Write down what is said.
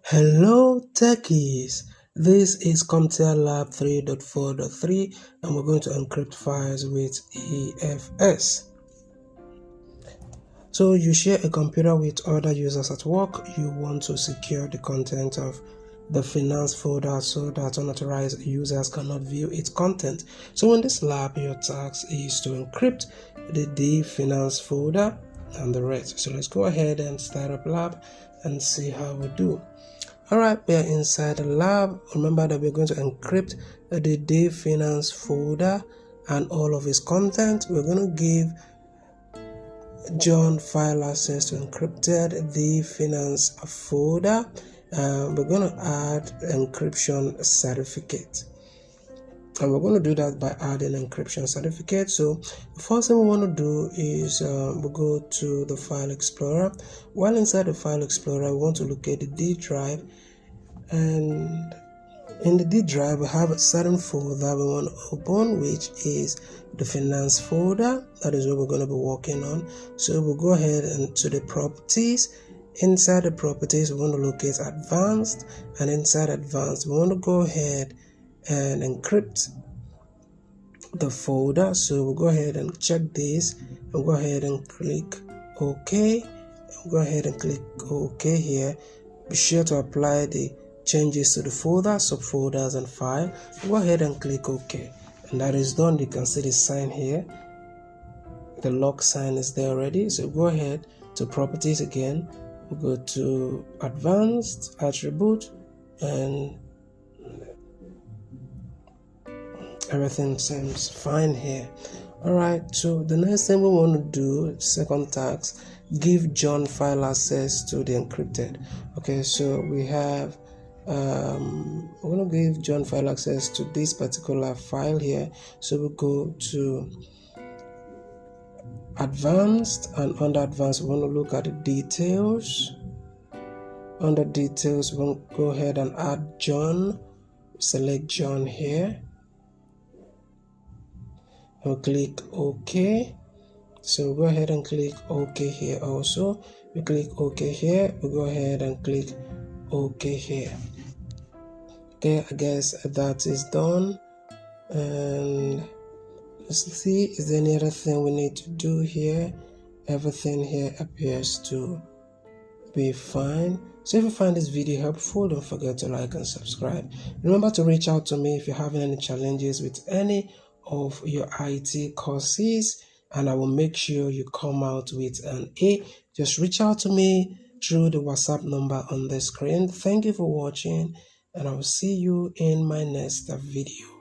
Hello techies, this is CompTIA Lab 3.4.3 and we're going to encrypt files with EFS. So you share a computer with other users at work, you want to secure the content of the finance folder so that unauthorized users cannot view its content. So in this lab, your task is to encrypt the finance folder and the rest. So let's go ahead and start up lab and see how we do. Alright, we are inside the lab. Remember that we're going to encrypt the finance folder and all of its content. We're going to give John file access to encrypted the finance folder. We're going to add encryption certificate. And we're going to do that by adding encryption certificate. So the first thing we want to do is we'll go to the file explorer. While inside the file explorer, we want to locate the D drive, and in the D drive we have a certain folder we want to open, which is the finance folder. That is what we're going to be working on. So we'll go ahead and to the properties. Inside the properties we want to locate advanced, and inside advanced we want to go ahead and encrypt the folder. So we'll go ahead and check this. We'll go ahead and click OK. We'll go ahead and click OK here. Be sure to apply the changes to the folder, subfolders, and file. Go ahead and click OK. And that is done. You can see the sign here. The lock sign is there already. So go ahead to properties again. We'll go to advanced attribute, and everything seems fine here. Alright, so the next thing we want to do, second task, give John file access to the encrypted. Okay, so we have we're going to give John file access to this particular file here. So we'll go to advanced, and under advanced we want to look at the details. Under details we'll go ahead and add John. Select John here. We'll click OK. So go ahead and click OK here also. We click OK here. We'll go ahead and click OK here. Okay, I guess that is done. And let's see, is there any other thing we need to do here? Everything here appears to be fine. So if you find this video helpful, don't forget to like and subscribe. Remember to reach out to me if you're having any challenges with any of your IT courses, and I will make sure you come out with an A. Just reach out to me through the WhatsApp number on the screen. Thank you for watching, and I will see you in my next video.